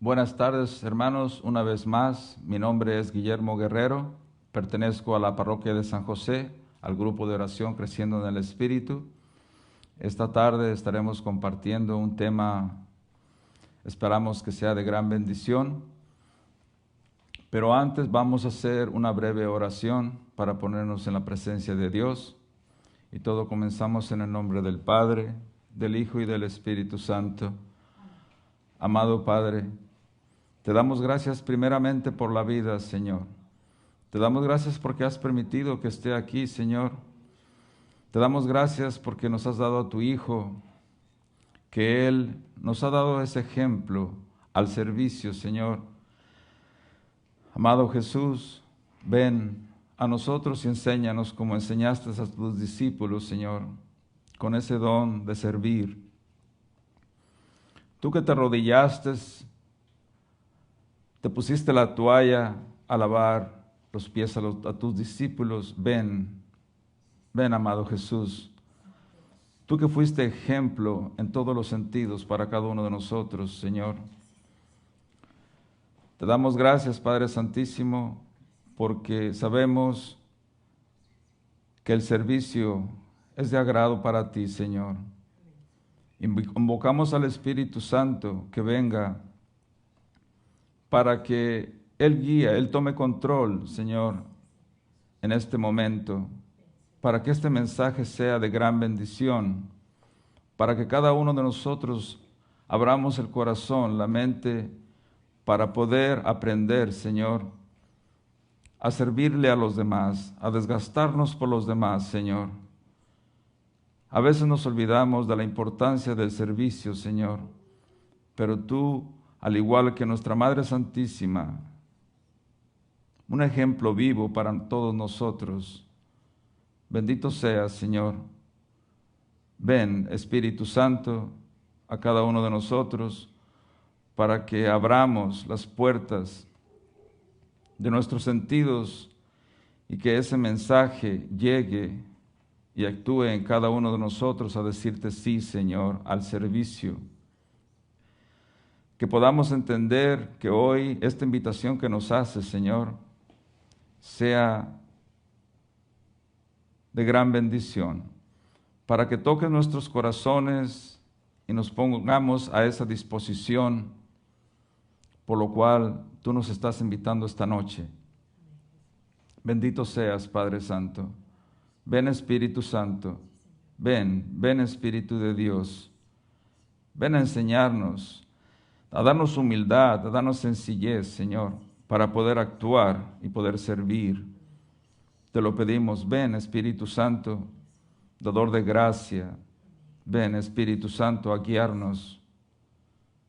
Buenas tardes, hermanos. Una vez más, mi nombre es Guillermo Guerrero. Pertenezco a la parroquia de San José, al grupo de oración Creciendo en el Espíritu. Esta tarde estaremos compartiendo un tema, esperamos que sea de gran bendición. Pero antes vamos a hacer una breve oración para ponernos en la presencia de Dios. Y todo comenzamos en el nombre del Padre, del Hijo y del Espíritu Santo. Amado Padre, te damos gracias primeramente por la vida, Señor. Te damos gracias porque has permitido que esté aquí, Señor. Te damos gracias porque nos has dado a tu Hijo, que Él nos ha dado ese ejemplo al servicio, Señor. Amado Jesús, ven a nosotros y enséñanos como enseñaste a tus discípulos, Señor, con ese don de servir. Tú que te arrodillaste, te pusiste la toalla a lavar los pies a tus discípulos, ven, amado Jesús. Tú que fuiste ejemplo en todos los sentidos para cada uno de nosotros, Señor. Te damos gracias, Padre Santísimo, porque sabemos que el servicio es de agrado para ti, Señor. Invocamos al Espíritu Santo que venga para que Él guíe, Él tome control, Señor, en este momento, para que este mensaje sea de gran bendición, para que cada uno de nosotros abramos el corazón, la mente, para poder aprender, Señor, a servirle a los demás, a desgastarnos por los demás, Señor. A veces nos olvidamos de la importancia del servicio, Señor, pero tú, al igual que nuestra Madre Santísima, un ejemplo vivo para todos nosotros. Bendito seas, Señor. Ven, Espíritu Santo, a cada uno de nosotros, para que abramos las puertas de nuestros sentidos y que ese mensaje llegue y actúe en cada uno de nosotros a decirte sí, Señor, al servicio. Que podamos entender que hoy esta invitación que nos hace, Señor, sea de gran bendición, para que toques nuestros corazones y nos pongamos a esa disposición, por lo cual tú nos estás invitando esta noche. Bendito seas, Padre Santo. Ven, Espíritu Santo. Ven Espíritu de Dios. Ven a enseñarnos, a darnos humildad, a darnos sencillez, Señor, para poder actuar y poder servir. Te lo pedimos, ven Espíritu Santo, dador de gracia. Ven Espíritu Santo a guiarnos.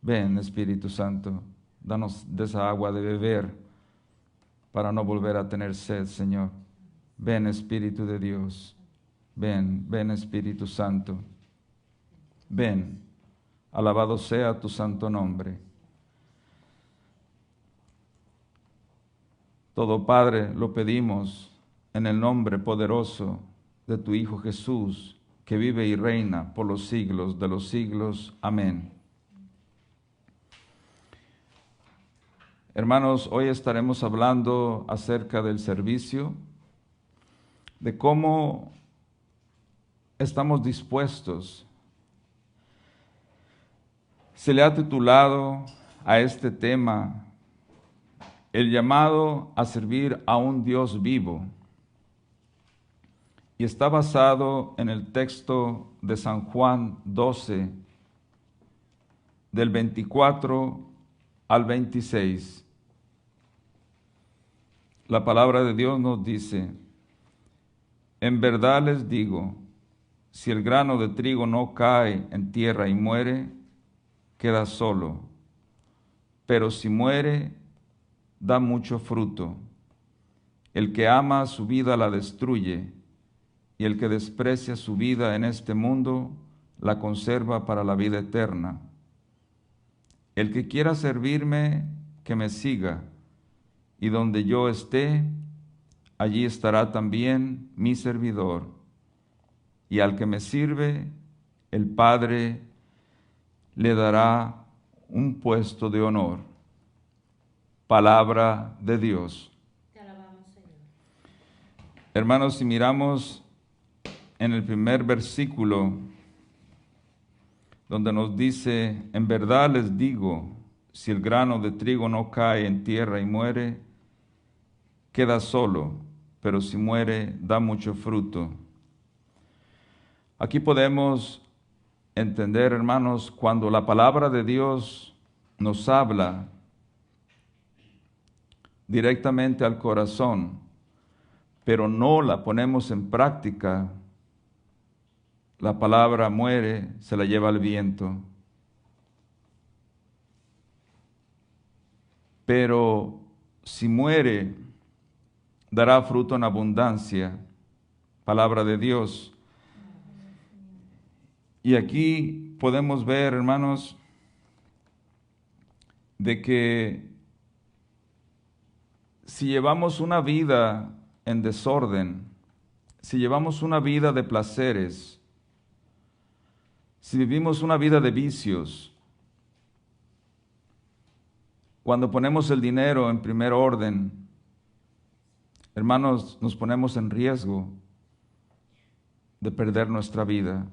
Ven Espíritu Santo, danos de esa agua de beber para no volver a tener sed, Señor. Ven Espíritu de Dios. Ven Espíritu Santo. Ven, alabado sea tu santo nombre. Todo, Padre, lo pedimos en el nombre poderoso de tu Hijo Jesús, que vive y reina por los siglos de los siglos. Amén. Hermanos, hoy estaremos hablando acerca del servicio, de cómo estamos dispuestos. Se le ha titulado a este tema el llamado a servir a un Dios vivo, y está basado en el texto de San Juan 12, del 24 al 26. La palabra de Dios nos dice: en verdad les digo, si el grano de trigo no cae en tierra y muere, queda solo, pero si muere, da mucho fruto. El que ama su vida la destruye, y el que desprecia su vida en este mundo la conserva para la vida eterna. El que quiera servirme, que me siga, y donde yo esté, allí estará también mi servidor. Y al que me sirve, el Padre le dará un puesto de honor. palabra de Dios. Te alabamos, Señor. Hermanos, si miramos en el primer versículo, donde nos dice, en verdad les digo, si el grano de trigo no cae en tierra y muere, queda solo, pero si muere, da mucho fruto. Aquí podemos entender, hermanos, cuando la palabra de Dios nos habla directamente al corazón, pero no la ponemos en práctica, la palabra muere, se la lleva el viento. Pero si muere, dará fruto en abundancia, palabra de Dios. Y aquí podemos ver, hermanos, de que si llevamos una vida en desorden, si llevamos una vida de placeres, si vivimos una vida de vicios, cuando ponemos el dinero en primer orden, hermanos, nos ponemos en riesgo de perder nuestra vida.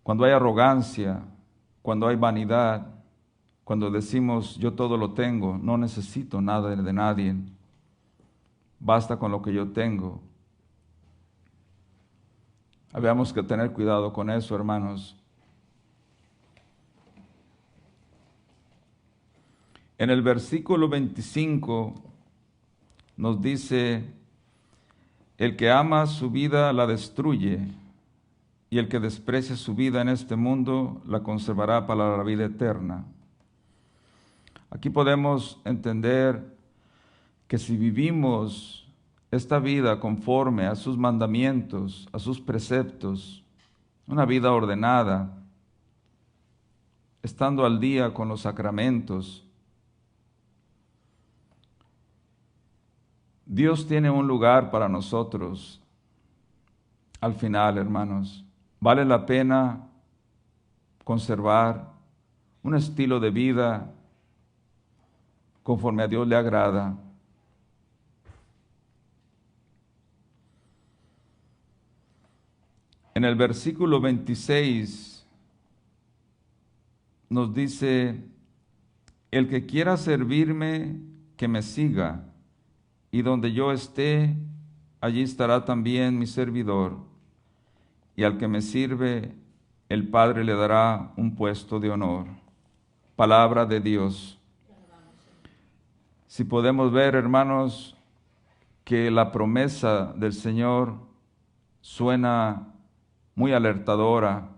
Cuando hay arrogancia, cuando hay vanidad, cuando decimos yo todo lo tengo, no necesito nada de nadie, basta con lo que yo tengo. Habíamos que tener cuidado con eso, hermanos. En el versículo 25 nos dice, el que ama su vida la destruye, y el que desprecia su vida en este mundo la conservará para la vida eterna. Aquí podemos entender que si vivimos esta vida conforme a sus mandamientos, a sus preceptos, una vida ordenada, estando al día con los sacramentos, Dios tiene un lugar para nosotros. Al final, hermanos, vale la pena conservar un estilo de vida conforme a Dios le agrada. En el versículo 26 nos dice, el que quiera servirme, que me siga, y donde yo esté, allí estará también mi servidor, y al que me sirve, el Padre le dará un puesto de honor. Palabra de Dios. Si podemos ver, hermanos, que la promesa del Señor suena muy alertadora,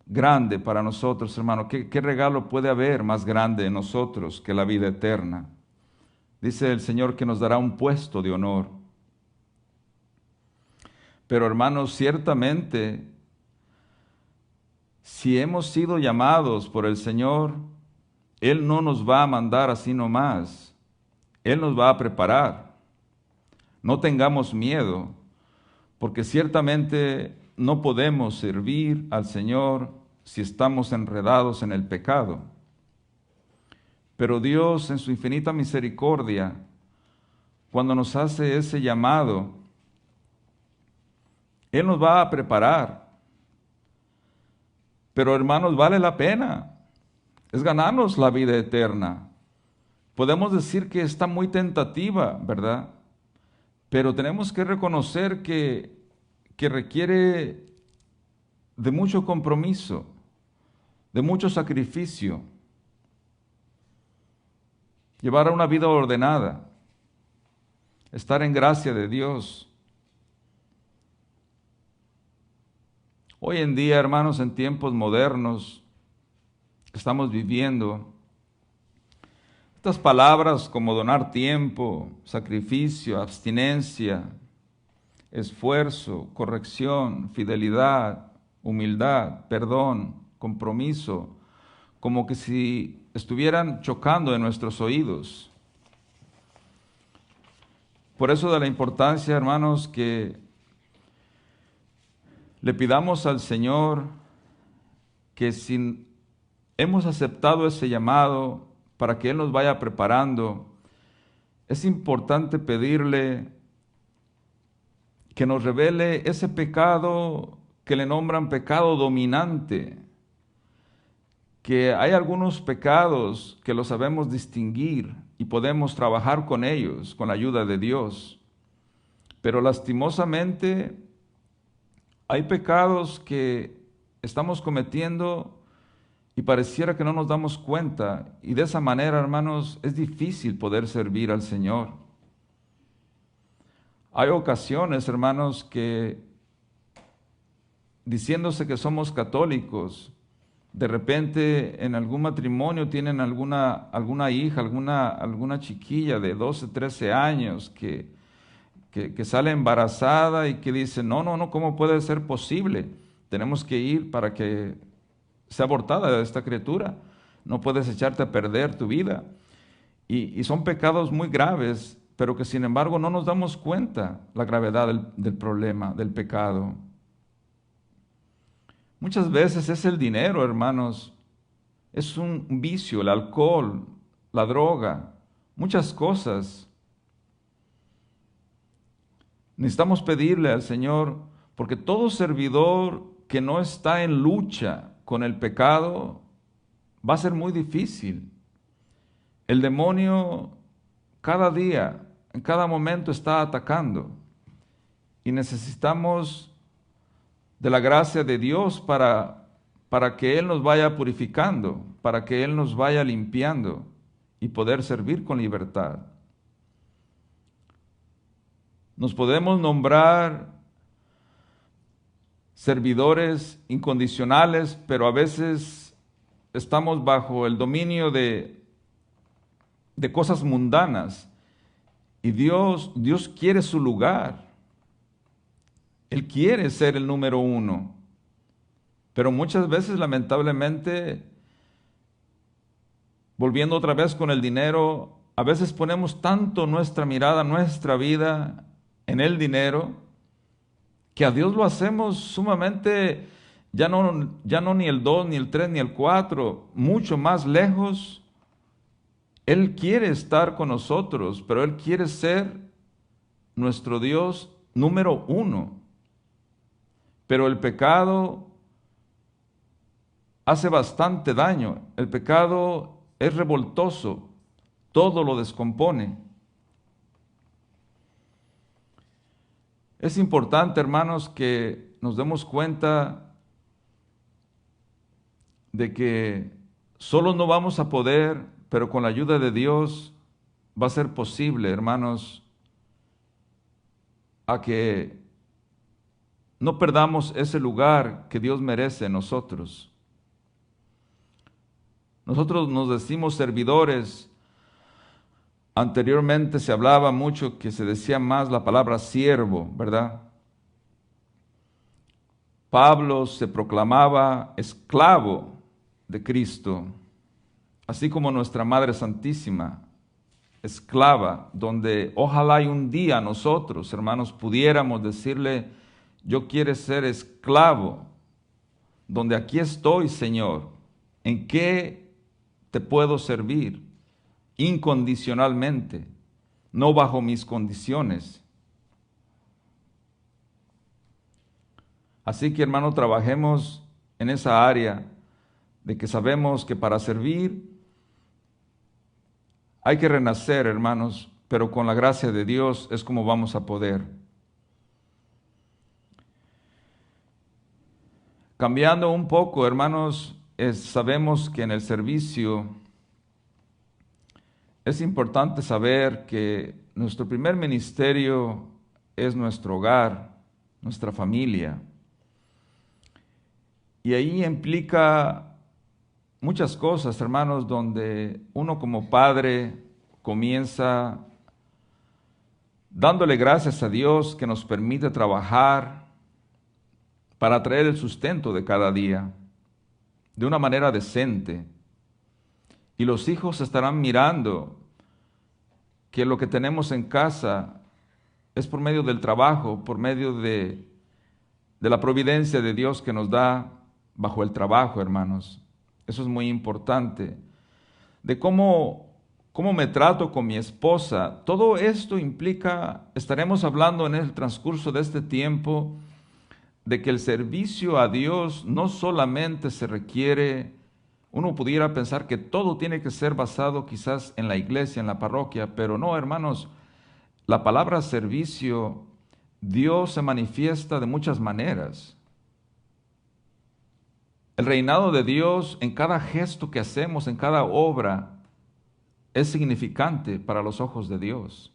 grande para nosotros, hermano. ¿Qué regalo puede haber más grande en nosotros que la vida eterna? Dice el Señor que nos dará un puesto de honor. Pero, hermanos, ciertamente, si hemos sido llamados por el Señor, Él no nos va a mandar así nomás. Él nos va a preparar. No tengamos miedo, porque ciertamente no podemos servir al Señor si estamos enredados en el pecado. Pero Dios, en su infinita misericordia, cuando nos hace ese llamado, Él nos va a preparar. Pero, hermanos, vale la pena. Es ganarnos la vida eterna. Podemos decir que está muy tentativa, ¿verdad? Pero tenemos que reconocer que requiere de mucho compromiso, de mucho sacrificio. Llevar a una vida ordenada, estar en gracia de Dios. Hoy en día, hermanos, en tiempos modernos, estamos viviendo, estas palabras como donar tiempo, sacrificio, abstinencia, esfuerzo, corrección, fidelidad, humildad, perdón, compromiso, como que si estuvieran chocando en nuestros oídos. Por eso de la importancia, hermanos, que le pidamos al Señor que si hemos aceptado ese llamado para que Él nos vaya preparando, es importante pedirle que nos revele ese pecado que le nombran pecado dominante, que hay algunos pecados que los sabemos distinguir y podemos trabajar con ellos, con la ayuda de Dios. Pero lastimosamente hay pecados que estamos cometiendo y pareciera que no nos damos cuenta. Y de esa manera, hermanos, es difícil poder servir al Señor. Hay ocasiones, hermanos, que diciéndose que somos católicos, de repente en algún matrimonio tienen alguna hija, alguna chiquilla de 12, 13 años que sale embarazada y que dice, no, ¿cómo puede ser posible? Tenemos que ir para que sea abortada esta criatura. No puedes echarte a perder tu vida. Y son pecados muy graves, pero que sin embargo no nos damos cuenta la gravedad del problema, del pecado. Muchas veces es el dinero, hermanos. Es un vicio, el alcohol, la droga, muchas cosas. Necesitamos pedirle al Señor, porque todo servidor que no está en lucha con el pecado, va a ser muy difícil. El demonio cada día, en cada momento está atacando. Y necesitamos de la gracia de Dios para que Él nos vaya purificando, para que Él nos vaya limpiando y poder servir con libertad. Nos podemos nombrar servidores incondicionales, pero a veces estamos bajo el dominio de cosas mundanas. Y Dios quiere su lugar. Él quiere ser el número uno. Pero muchas veces, lamentablemente, volviendo otra vez con el dinero, a veces ponemos tanto nuestra mirada, nuestra vida en el dinero, que a Dios lo hacemos sumamente, ya no ni el 2, ni el 3, ni el 4, mucho más lejos. Él quiere estar con nosotros, pero Él quiere ser nuestro Dios número uno. Pero el pecado hace bastante daño. El pecado es revoltoso, todo lo descompone. Es importante, hermanos, que nos demos cuenta de que solo no vamos a poder, pero con la ayuda de Dios va a ser posible, hermanos, a que no perdamos ese lugar que Dios merece en nosotros. Nosotros nos decimos servidores. Anteriormente se hablaba mucho que se decía más la palabra siervo, ¿verdad? Pablo se proclamaba esclavo de Cristo, así como nuestra Madre Santísima, esclava, donde ojalá y un día nosotros, hermanos, pudiéramos decirle, yo quiero ser esclavo, donde aquí estoy, Señor, ¿en qué te puedo servir? Incondicionalmente, no bajo mis condiciones. Así que, hermano, trabajemos en esa área de que sabemos que para servir hay que renacer, hermanos, pero con la gracia de Dios es como vamos a poder. Cambiando un poco, hermanos, sabemos que en el servicio es importante saber que nuestro primer ministerio es nuestro hogar, nuestra familia. Y ahí implica muchas cosas, hermanos, donde uno como padre comienza dándole gracias a Dios que nos permite trabajar para traer el sustento de cada día de una manera decente. Y los hijos estarán mirando que lo que tenemos en casa es por medio del trabajo, por medio de la providencia de Dios que nos da bajo el trabajo, hermanos. Eso es muy importante. de cómo me trato con mi esposa. Todo esto implica, estaremos hablando en el transcurso de este tiempo, de que el servicio a Dios no solamente se requiere, uno pudiera pensar que todo tiene que ser basado quizás en la iglesia, en la parroquia, pero no, hermanos, la palabra servicio, Dios se manifiesta de muchas maneras. El reinado de Dios en cada gesto que hacemos, en cada obra, es significante para los ojos de Dios.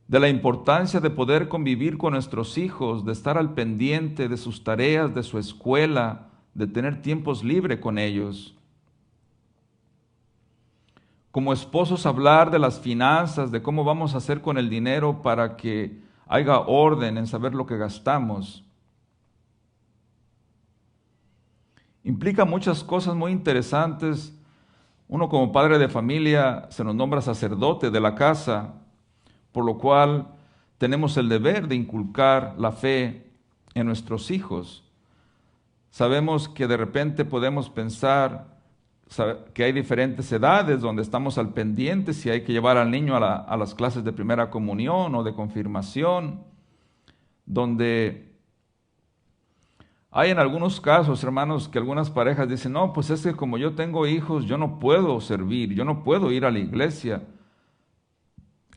De la importancia de poder convivir con nuestros hijos, de estar al pendiente de sus tareas, de su escuela, de tener tiempos libres con ellos. Como esposos, hablar de las finanzas, de cómo vamos a hacer con el dinero para que haya orden en saber lo que gastamos. Implica muchas cosas muy interesantes. Uno como padre de familia se nos nombra sacerdote de la casa, por lo cual tenemos el deber de inculcar la fe en nuestros hijos. Sabemos que de repente podemos pensar que hay diferentes edades donde estamos al pendiente, si hay que llevar al niño a las clases de primera comunión o de confirmación, donde hay en algunos casos, hermanos, que algunas parejas dicen, no, pues es que como yo tengo hijos, yo no puedo servir, yo no puedo ir a la iglesia.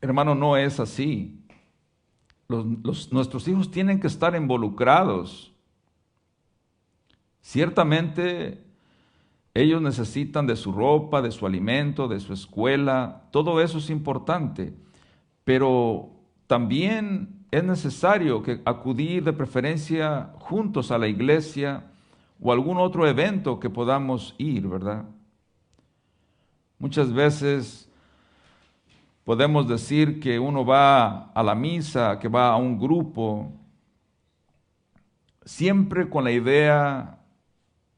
Hermano, no es así. Nuestros hijos tienen que estar involucrados. Ciertamente, ellos necesitan de su ropa, de su alimento, de su escuela, todo eso es importante, pero también es necesario que acudir de preferencia juntos a la iglesia o algún otro evento que podamos ir, ¿verdad? Muchas veces podemos decir que uno va a la misa, que va a un grupo, siempre con la idea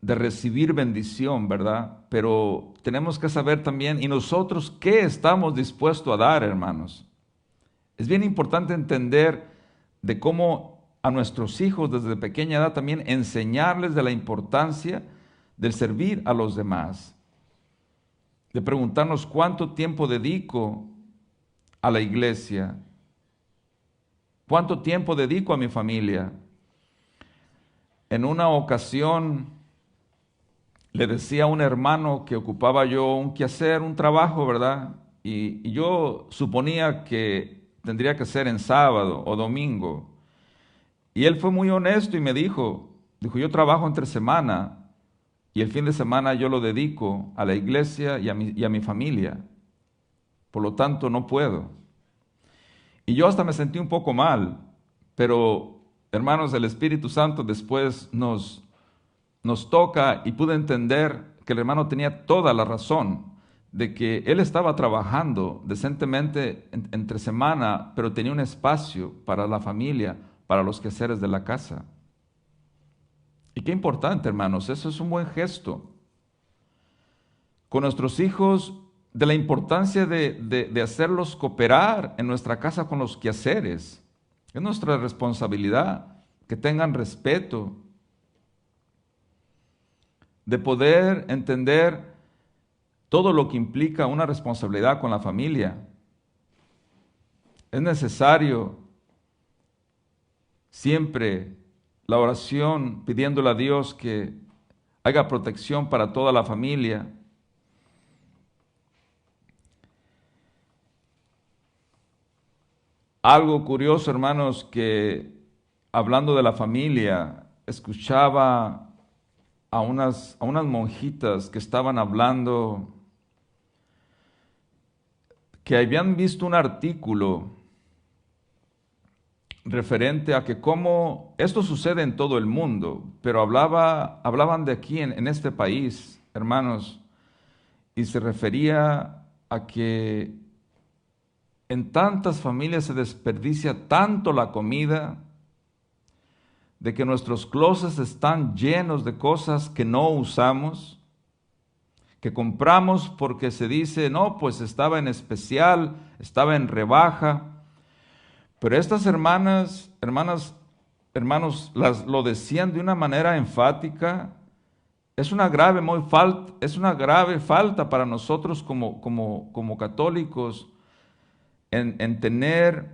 de recibir bendición, ¿verdad? Pero tenemos que saber también, ¿y nosotros qué estamos dispuestos a dar, hermanos? Es bien importante entender de cómo a nuestros hijos desde pequeña edad también enseñarles de la importancia del servir a los demás. De preguntarnos cuánto tiempo dedico a la iglesia, cuánto tiempo dedico a mi familia. En una ocasión le decía a un hermano que ocupaba yo un quehacer, un trabajo, ¿verdad? Y yo suponía que tendría que ser en sábado o domingo. Y él fue muy honesto y me dijo, yo trabajo entre semana y el fin de semana yo lo dedico a la iglesia y a mi familia. Por lo tanto, no puedo. Y yo hasta me sentí un poco mal, pero hermanos, el Espíritu Santo después nos toca y pude entender que el hermano tenía toda la razón de que él estaba trabajando decentemente entre semana, pero tenía un espacio para la familia, para los quehaceres de la casa. Y qué importante, hermanos, eso es un buen gesto. Con nuestros hijos, de la importancia de hacerlos cooperar en nuestra casa con los quehaceres. Es nuestra responsabilidad que tengan respeto, de poder entender todo lo que implica una responsabilidad con la familia. Es necesario siempre la oración pidiéndole a Dios que haga protección para toda la familia. Algo curioso, hermanos, que hablando de la familia, escuchaba a unas monjitas que estaban hablando, que habían visto un artículo referente a que cómo esto sucede en todo el mundo, pero hablaban de aquí en este país, hermanos, y se refería a que en tantas familias se desperdicia tanto la comida, de que nuestros closets están llenos de cosas que no usamos, que compramos porque se dice, no, pues estaba en especial, estaba en rebaja. Pero estas hermanos, lo decían de una manera enfática, es una grave falta para nosotros como católicos en tener,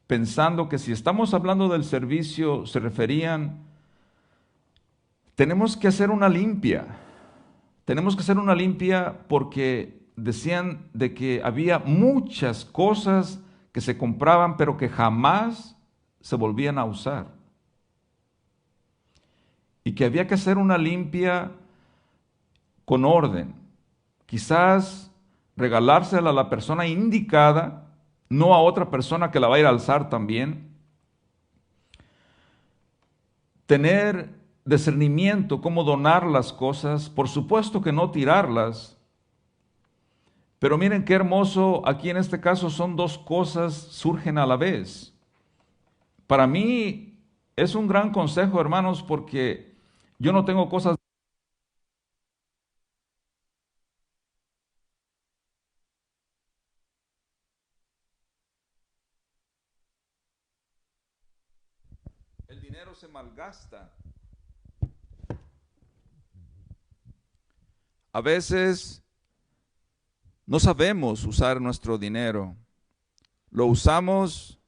pensando que si estamos hablando del servicio, se referían, tenemos que hacer una limpia. Tenemos que hacer una limpia porque decían de que había muchas cosas que se compraban pero que jamás se volvían a usar. Y que había que hacer una limpia con orden. Quizás regalársela a la persona indicada, no a otra persona que la va a ir a alzar también. Tener discernimiento, cómo donar las cosas, por supuesto que no tirarlas, pero miren qué hermoso, aquí en este caso son dos cosas, surgen a la vez. Para mí es un gran consejo, hermanos, porque yo no tengo cosas. El dinero se malgasta. A veces no sabemos usar nuestro dinero. Lo usamos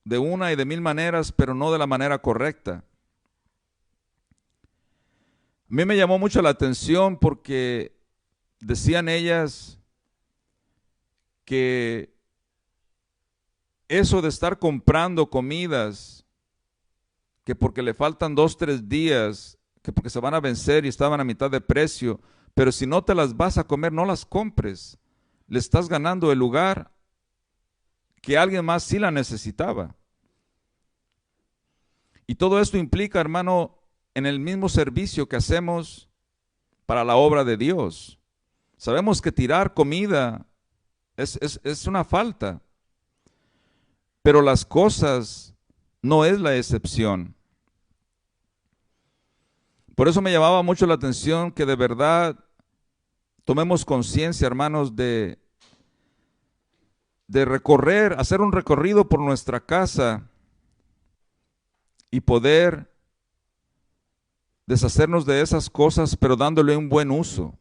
de una y de mil maneras, pero no de la manera correcta. A mí me llamó mucho la atención porque decían ellas que eso de estar comprando comidas, que porque le faltan 2, 3 días, que porque se van a vencer y estaban a mitad de precio, pero si no te las vas a comer, no las compres. Le estás ganando el lugar que alguien más sí la necesitaba. Y todo esto implica, hermano, en el mismo servicio que hacemos para la obra de Dios. Sabemos que tirar comida es una falta, pero las cosas no es la excepción. Por eso me llamaba mucho la atención que de verdad tomemos conciencia, hermanos, de recorrer, hacer un recorrido por nuestra casa y poder deshacernos de esas cosas, pero dándole un buen uso,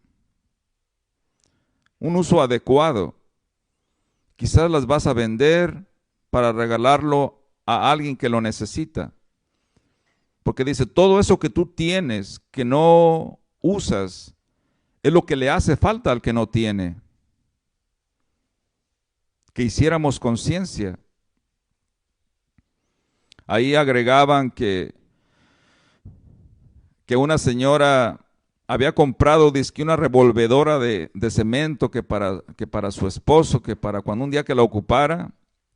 un uso adecuado. Quizás las vas a vender para regalarlo a alguien que lo necesita. Porque dice, todo eso que tú tienes, que no usas, es lo que le hace falta al que no tiene. Que hiciéramos conciencia. Ahí agregaban que una señora había comprado dizque una revolvedora de cemento que para su esposo, que para cuando un día que la ocupara,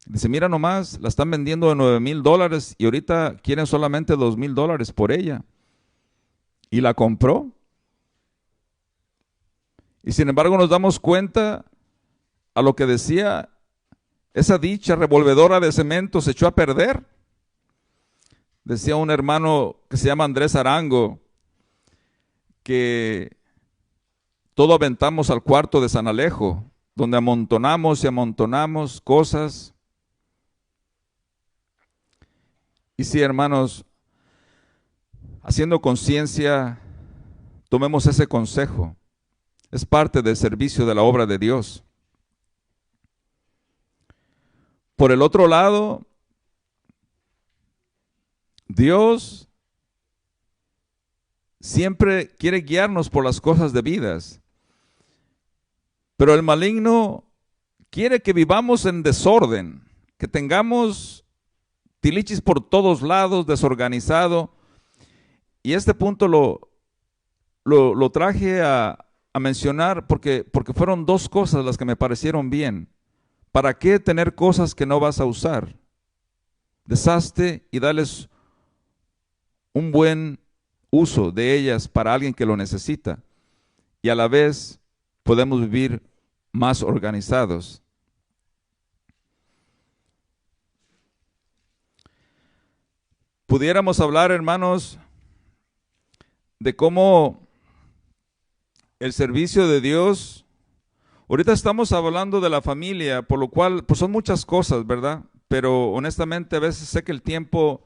dice, mira nomás, la están vendiendo de $9,000 y ahorita quieren solamente $2,000 por ella. Y la compró. Y sin embargo nos damos cuenta a lo que decía, esa dicha revolvedora de cemento se echó a perder. Decía un hermano que se llama Andrés Arango, que todo aventamos al cuarto de San Alejo, donde amontonamos y amontonamos cosas. Y sí, hermanos, haciendo conciencia, tomemos ese consejo. Es parte del servicio de la obra de Dios. Por el otro lado, Dios siempre quiere guiarnos por las cosas debidas, pero el maligno quiere que vivamos en desorden, que tengamos tilichis por todos lados, desorganizado. Y este punto lo traje a mencionar porque fueron dos cosas las que me parecieron bien. ¿Para qué tener cosas que no vas a usar? Deshazte y dales un buen uso de ellas para alguien que lo necesita. Y a la vez podemos vivir más organizados. Pudiéramos hablar, hermanos, de cómo el servicio de Dios, ahorita estamos hablando de la familia, por lo cual pues son muchas cosas, ¿verdad? Pero honestamente a veces sé que el tiempo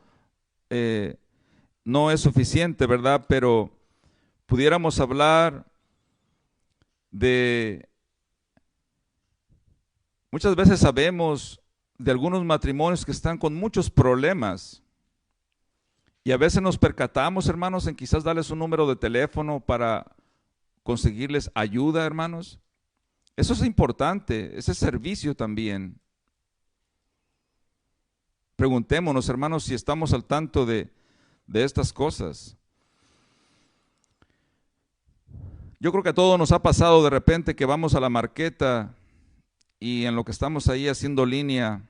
no es suficiente, ¿verdad? Pero pudiéramos hablar de, muchas veces sabemos de algunos matrimonios que están con muchos problemas y a veces nos percatamos, hermanos, en quizás darles un número de teléfono para conseguirles ayuda, hermanos. Eso es importante, ese servicio también. Preguntémonos, hermanos, si estamos al tanto de estas cosas. Yo creo que a todos nos ha pasado de repente que vamos a la marqueta y en lo que estamos ahí haciendo línea,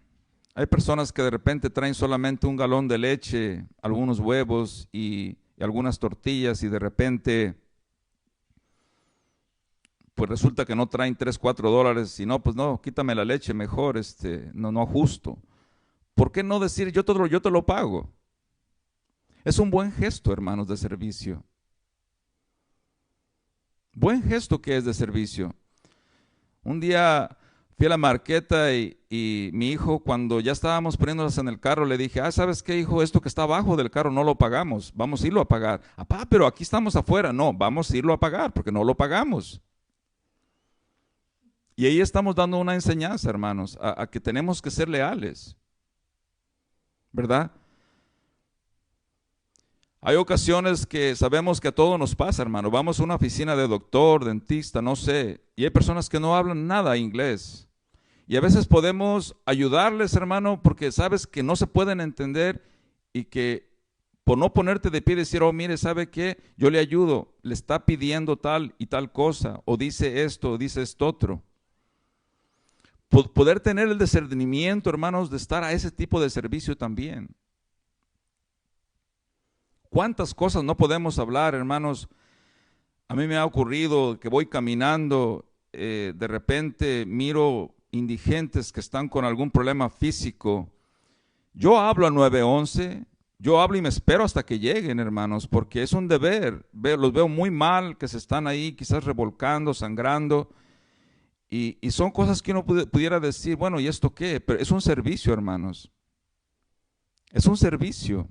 hay personas que de repente traen solamente un galón de leche, algunos huevos y algunas tortillas y de repente pues resulta que no traen 3, 4 dólares y no, pues no, quítame la leche mejor, no justo. ¿Por qué no decir yo te lo pago? Es un buen gesto, hermanos, de servicio. Buen gesto que es de servicio. Un día fui a la marqueta y mi hijo, cuando ya estábamos poniéndolas en el carro, le dije, ¿sabes qué, hijo? Esto que está abajo del carro no lo pagamos, vamos a irlo a pagar. Papá, pero aquí estamos afuera. No, vamos a irlo a pagar porque no lo pagamos. Y ahí estamos dando una enseñanza, hermanos, a que tenemos que ser leales, ¿verdad? Hay ocasiones que sabemos que a todos nos pasa, hermano. Vamos a una oficina de doctor, dentista, no sé, y hay personas que no hablan nada inglés. Y a veces podemos ayudarles, hermano, porque sabes que no se pueden entender y que por no ponerte de pie y decir, oh, mire, ¿sabe qué? Yo le ayudo, le está pidiendo tal y tal cosa, o dice esto, o dice esto otro. Poder tener el discernimiento, hermanos, de estar a ese tipo de servicio también. ¿Cuántas cosas no podemos hablar, hermanos? A mí me ha ocurrido que voy caminando, de repente miro indigentes que están con algún problema físico. Yo hablo a 911, yo hablo y me espero hasta que lleguen, hermanos, porque es un deber. Los veo muy mal, que se están ahí quizás revolcando, sangrando. Y son cosas que uno pudiera decir, bueno, ¿y esto qué? Pero es un servicio, hermanos. Es un servicio.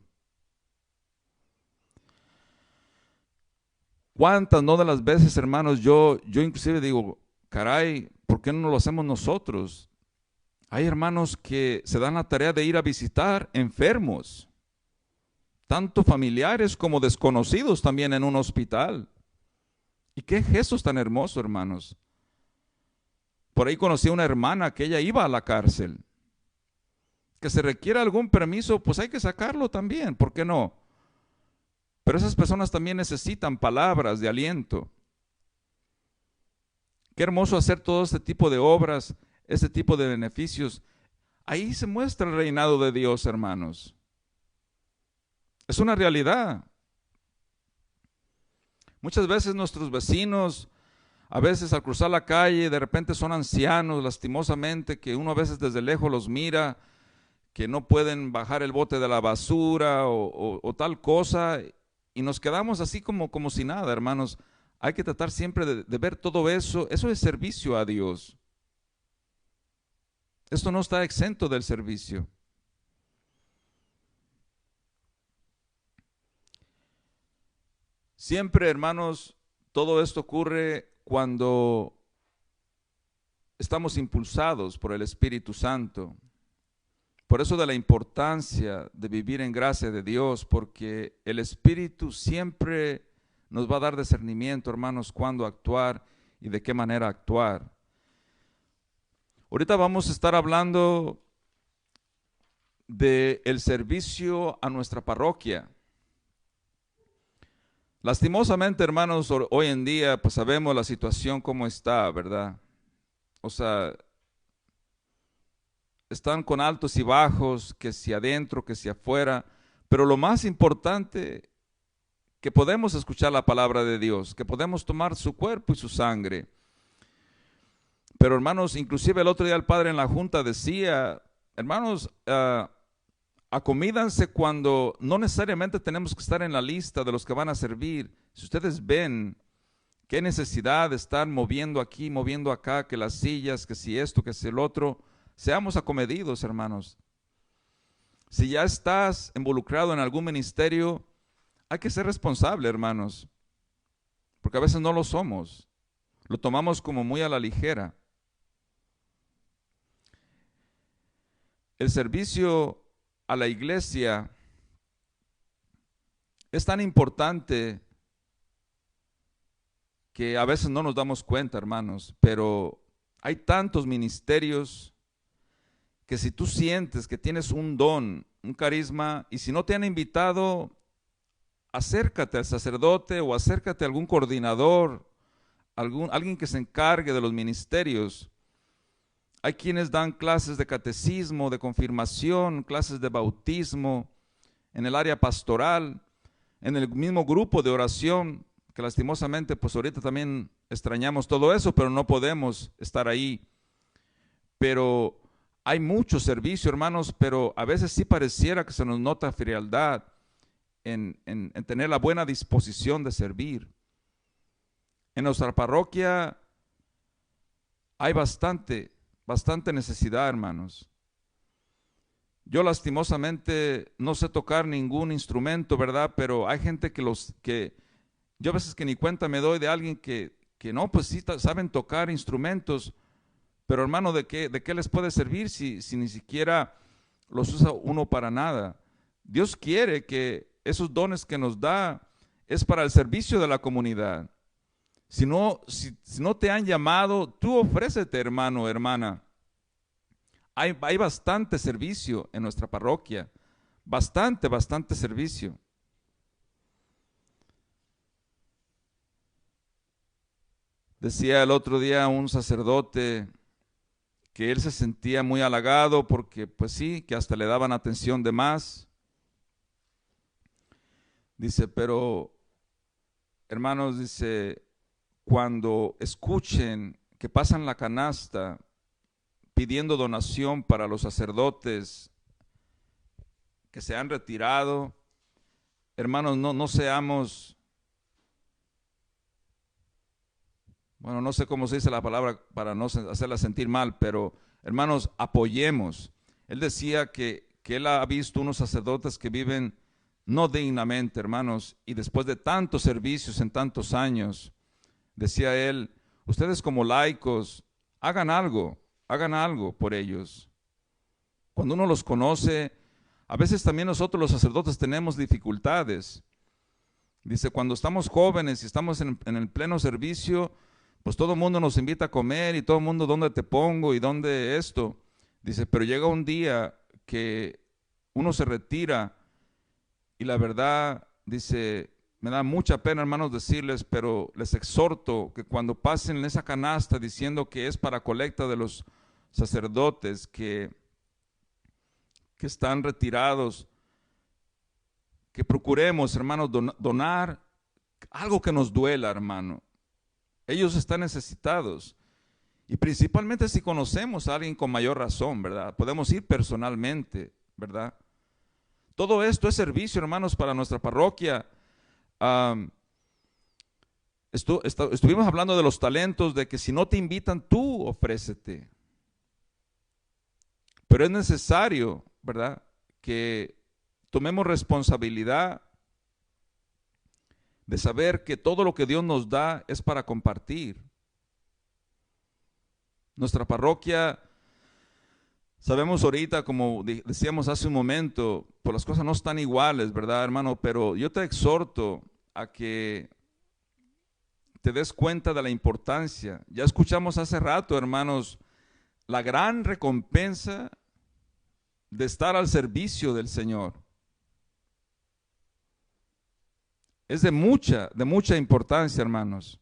¿Cuántas no de las veces, hermanos, yo inclusive digo, caray, ¿por qué no lo hacemos nosotros? Hay hermanos que se dan la tarea de ir a visitar enfermos, tanto familiares como desconocidos también en un hospital. ¿Y qué gestos tan hermosos, hermanos? Por ahí conocí a una hermana que ella iba a la cárcel. Que se requiera algún permiso, pues hay que sacarlo también, ¿por qué no? Pero esas personas también necesitan palabras de aliento. Qué hermoso hacer todo este tipo de obras, este tipo de beneficios. Ahí se muestra el reinado de Dios, hermanos. Es una realidad. Muchas veces nuestros vecinos, a veces al cruzar la calle, de repente son ancianos, lastimosamente, que uno a veces desde lejos los mira, que no pueden bajar el bote de la basura o tal cosa, y nos quedamos así como si nada, hermanos. Hay que tratar siempre de ver todo eso. Eso es servicio a Dios. Esto no está exento del servicio. Siempre, hermanos, todo esto ocurre cuando estamos impulsados por el Espíritu Santo. Por eso de la importancia de vivir en gracia de Dios, porque el Espíritu siempre nos va a dar discernimiento, hermanos, cuándo actuar y de qué manera actuar. Ahorita vamos a estar hablando del servicio a nuestra parroquia. Lastimosamente, hermanos, hoy en día pues sabemos la situación cómo está, ¿verdad? O sea, están con altos y bajos, que si adentro, que si afuera, pero lo más importante, que podemos escuchar la palabra de Dios, que podemos tomar su cuerpo y su sangre. Pero hermanos, inclusive el otro día el padre en la junta decía, hermanos, acomídanse cuando no necesariamente tenemos que estar en la lista de los que van a servir. Si ustedes ven qué necesidad de estar moviendo aquí, moviendo acá, que las sillas, que si esto, que si el otro, seamos acomedidos, hermanos. Si ya estás involucrado en algún ministerio, hay que ser responsable, hermanos. porque a veces no lo somos. Lo tomamos como muy a la ligera. El servicio a la iglesia es tan importante que a veces no nos damos cuenta, hermanos, pero hay tantos ministerios que si tú sientes que tienes un don, un carisma, y si no te han invitado, acércate al sacerdote o acércate a algún coordinador, alguien que se encargue de los ministerios. Hay quienes dan clases de catecismo, de confirmación, clases de bautismo, en el área pastoral, en el mismo grupo de oración, que lastimosamente pues ahorita también extrañamos todo eso, pero no podemos estar ahí. Pero hay mucho servicio, hermanos, pero a veces sí pareciera que se nos nota frialdad en tener la buena disposición de servir. En nuestra parroquia hay bastante necesidad, hermanos. Yo lastimosamente no sé tocar ningún instrumento, ¿verdad? Pero hay gente que yo a veces que ni cuenta me doy de alguien que no, pues sí saben tocar instrumentos, pero hermano, ¿de qué les puede servir si ni siquiera los usa uno para nada? Dios quiere que esos dones que nos da es para el servicio de la comunidad. Si no te han llamado, tú ofrécete, hermano, hermana. Hay bastante servicio en nuestra parroquia, bastante servicio. Decía el otro día un sacerdote que él se sentía muy halagado porque pues sí, que hasta le daban atención de más. Dice, pero hermanos, dice, cuando escuchen que pasan la canasta pidiendo donación para los sacerdotes que se han retirado, hermanos, no seamos, bueno, no sé cómo se dice la palabra para no hacerla sentir mal, pero hermanos, apoyemos. Él decía que él ha visto unos sacerdotes que viven no dignamente, hermanos, y después de tantos servicios en tantos años, decía él, ustedes como laicos, hagan algo por ellos. Cuando uno los conoce, a veces también nosotros los sacerdotes tenemos dificultades. Dice, cuando estamos jóvenes y estamos en el pleno servicio, pues todo el mundo nos invita a comer y todo el mundo, ¿dónde te pongo y dónde esto? Dice, pero llega un día que uno se retira y la verdad, dice, me da mucha pena, hermanos, decirles, pero les exhorto que cuando pasen en esa canasta diciendo que es para colecta de los sacerdotes que están retirados, que procuremos, hermanos, donar algo que nos duela, hermano. Ellos están necesitados. Y principalmente si conocemos a alguien con mayor razón, ¿verdad? Podemos ir personalmente, ¿verdad? Todo esto es servicio, hermanos, para nuestra parroquia. Estuvimos hablando de los talentos, de que si no te invitan, tú ofrécete. Pero es necesario, ¿verdad?, que tomemos responsabilidad de saber que todo lo que Dios nos da es para compartir. Nuestra parroquia, sabemos ahorita, como decíamos hace un momento, pues las cosas no están iguales, ¿verdad, hermano? Pero yo te exhorto a que te des cuenta de la importancia. Ya escuchamos hace rato, hermanos, la gran recompensa de estar al servicio del Señor. Es de mucha importancia, hermanos.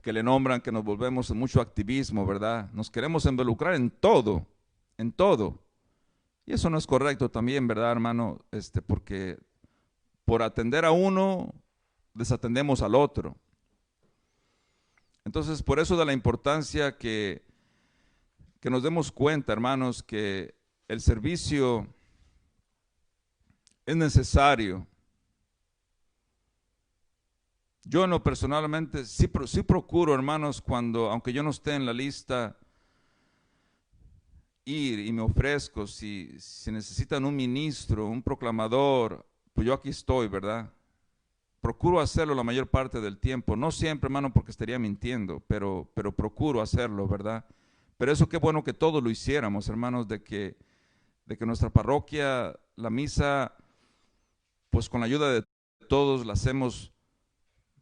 Que le nombran que nos volvemos en mucho activismo, ¿verdad? Nos queremos involucrar en todo, en todo. Y eso no es correcto también, ¿verdad, hermano? Porque por atender a uno, desatendemos al otro. Entonces, por eso de la importancia que nos demos cuenta, hermanos, que el servicio es necesario. Yo en lo personalmente sí procuro, hermanos, aunque yo no esté en la lista, ir y me ofrezco. Si necesitan un ministro, un proclamador, pues yo aquí estoy, ¿verdad? Procuro hacerlo la mayor parte del tiempo. No siempre, hermano, porque estaría mintiendo, pero procuro hacerlo, ¿verdad? Pero eso qué bueno que todos lo hiciéramos, hermanos, de que nuestra parroquia, la misa, pues con la ayuda de todos la hacemos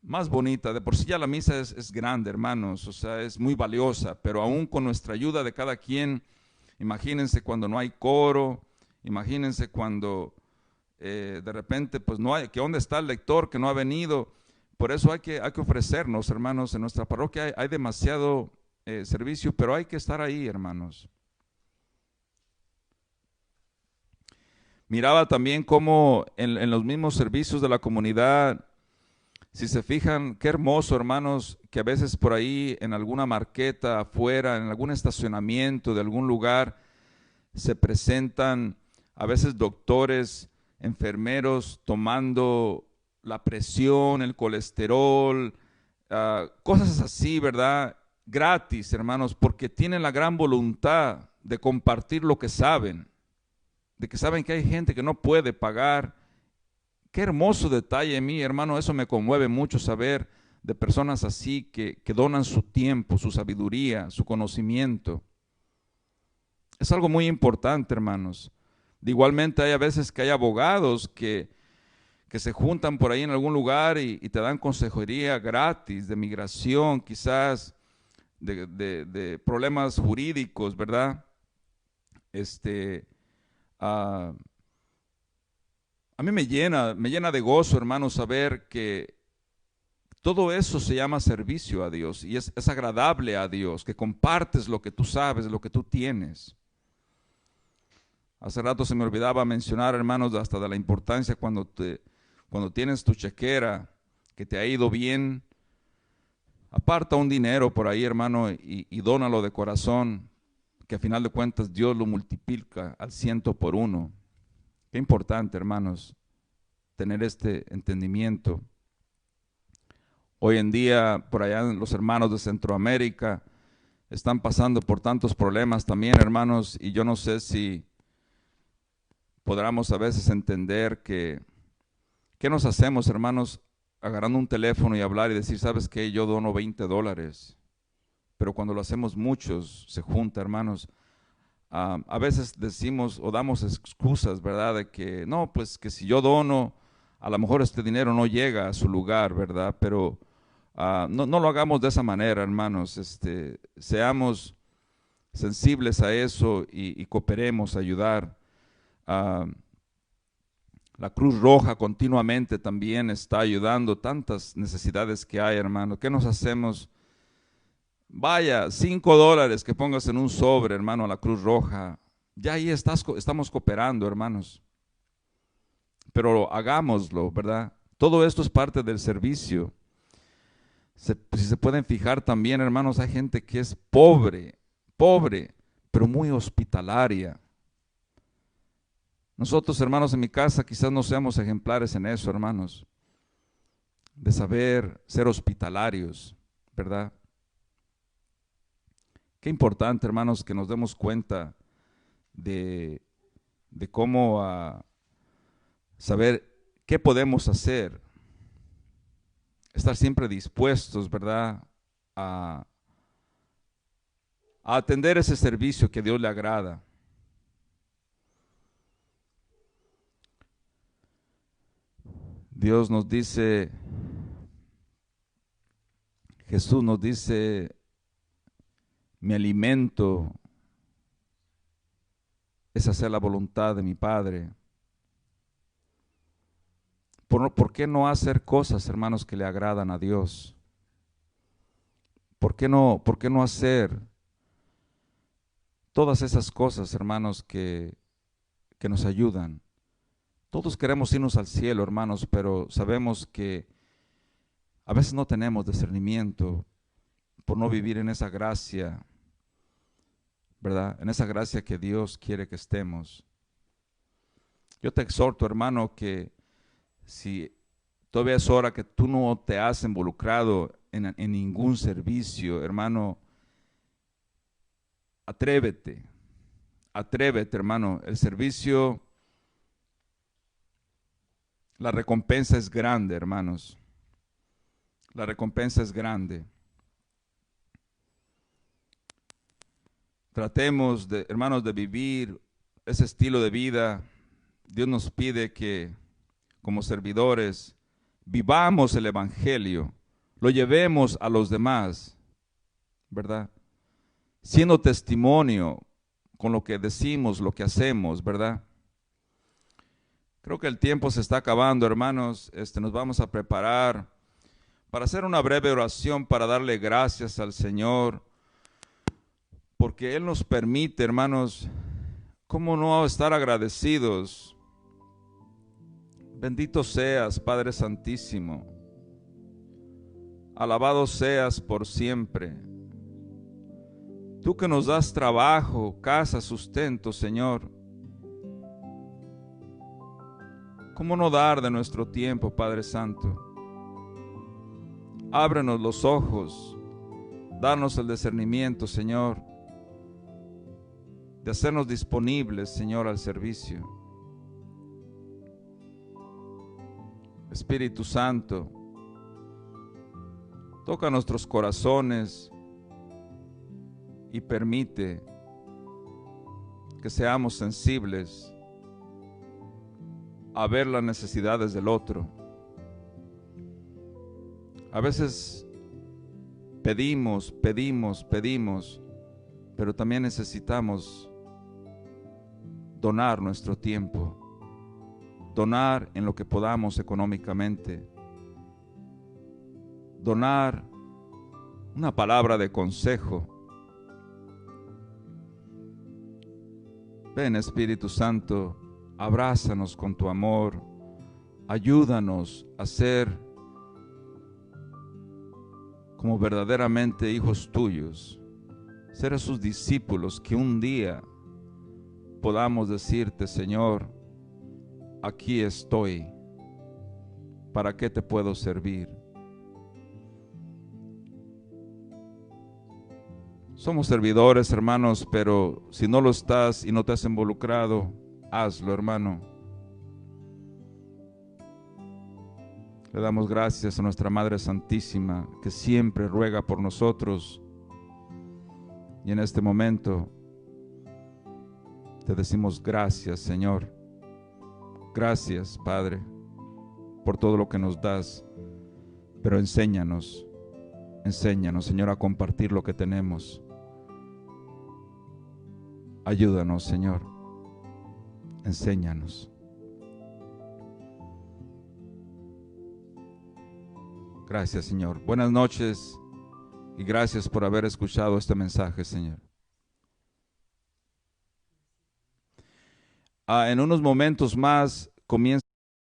más bonita. De por sí ya la misa es grande, hermanos, o sea, es muy valiosa, pero aún con nuestra ayuda de cada quien, imagínense cuando no hay coro, imagínense cuando de repente, pues no hay, que dónde está el lector que no ha venido. Por eso hay que ofrecernos, hermanos, en nuestra parroquia hay demasiado servicio, pero hay que estar ahí, hermanos. Miraba también cómo en los mismos servicios de la comunidad, si se fijan, qué hermoso, hermanos, que a veces por ahí en alguna marqueta afuera, en algún estacionamiento de algún lugar, se presentan a veces doctores, enfermeros tomando la presión, el colesterol, cosas así, ¿verdad? Gratis, hermanos, porque tienen la gran voluntad de compartir lo que saben, de que saben que hay gente que no puede pagar. Qué hermoso detalle en mí, hermano, eso me conmueve mucho saber de personas así que donan su tiempo, su sabiduría, su conocimiento. Es algo muy importante, hermanos. Igualmente hay a veces que hay abogados que se juntan por ahí en algún lugar y te dan consejería gratis de migración, quizás de problemas jurídicos, ¿verdad? Este, ah, a mí me llena de gozo, hermanos, saber que todo eso se llama servicio a Dios y es agradable a Dios, que compartes lo que tú sabes, lo que tú tienes. Hace rato se me olvidaba mencionar, hermanos, hasta de la importancia cuando tienes tu chequera, que te ha ido bien, aparta un dinero por ahí, hermano, y dónalo de corazón, que a final de cuentas Dios lo multiplica al 100 por 1. Qué importante, hermanos, tener este entendimiento. Hoy en día, por allá los hermanos de Centroamérica están pasando por tantos problemas también, hermanos, y yo no sé si podamos a veces entender ¿qué nos hacemos, hermanos, agarrando un teléfono y hablar y decir, ¿sabes qué? Yo dono $20. Pero cuando lo hacemos muchos, se junta, hermanos. A veces decimos o damos excusas, ¿verdad? De que, no, pues que si yo dono, a lo mejor este dinero no llega a su lugar, ¿verdad? Pero no lo hagamos de esa manera, hermanos. Seamos sensibles a eso y cooperemos a ayudar. Ah, La Cruz Roja continuamente también está ayudando, tantas necesidades que hay, hermano. ¿Qué nos hacemos? Vaya, $5 que pongas en un sobre, hermano, a la Cruz Roja. Ya ahí estamos cooperando, hermanos. Pero hagámoslo, ¿verdad? Todo esto es parte del servicio. Si se pueden fijar también, hermanos, hay gente que es pobre, pobre, pero muy hospitalaria. Nosotros, hermanos, en mi casa quizás no seamos ejemplares en eso, hermanos, de saber ser hospitalarios, ¿verdad? Qué importante, hermanos, que nos demos cuenta de, de cómo saber qué podemos hacer, estar siempre dispuestos, ¿verdad?, a, a atender ese servicio que a Dios le agrada. Dios nos dice, Jesús nos dice, mi alimento es hacer la voluntad de mi Padre. ¿Por qué no hacer cosas, hermanos, que le agradan a Dios? ¿Por qué no hacer todas esas cosas, hermanos, que nos ayudan? Todos queremos irnos al cielo, hermanos, pero sabemos que a veces no tenemos discernimiento por no vivir en esa gracia, ¿verdad? En esa gracia que Dios quiere que estemos. Yo te exhorto, hermano, que si Todavía es hora que tú no te has involucrado en ningún servicio, hermano. Atrévete, atrévete, hermano. El servicio, la recompensa es grande, hermanos. La recompensa es grande. Tratemos, hermanos, de vivir ese estilo de vida. Dios nos pide que, como servidores, vivamos el evangelio, lo llevemos a los demás, ¿verdad? Siendo testimonio con lo que decimos, lo que hacemos, ¿verdad? Creo que el tiempo se está acabando, hermanos. Nos vamos a preparar para hacer una breve oración, para darle gracias al Señor, porque Él nos permite, hermanos, ¿cómo no estar agradecidos? Bendito seas, Padre Santísimo. Alabado seas por siempre. Tú que nos das trabajo, casa, sustento, Señor. ¿Cómo no dar de nuestro tiempo, Padre Santo? Ábrenos los ojos, danos el discernimiento, Señor, de hacernos disponibles, Señor, al servicio. Espíritu Santo, toca nuestros corazones y permite que seamos sensibles a ver las necesidades del otro. A veces pedimos, pero también necesitamos donar nuestro tiempo, donar en lo que podamos económicamente, donar una palabra de consejo. Ven, Espíritu Santo, abrázanos con tu amor, ayúdanos a ser como verdaderamente hijos tuyos, ser esos discípulos que un día podamos decirte, Señor, aquí estoy, ¿para qué te puedo servir? Somos servidores, hermanos, pero si no lo estás y no te has involucrado, hazlo, hermano. Le damos gracias a nuestra Madre Santísima, que siempre ruega por nosotros. Y en este momento te decimos gracias, Señor. Gracias, Padre, por todo lo que nos das. Pero enséñanos, Señor, a compartir lo que tenemos. Ayúdanos, Señor. Enséñanos. Gracias, Señor. Buenas noches y gracias por haber escuchado este mensaje, Señor. En unos momentos más comienza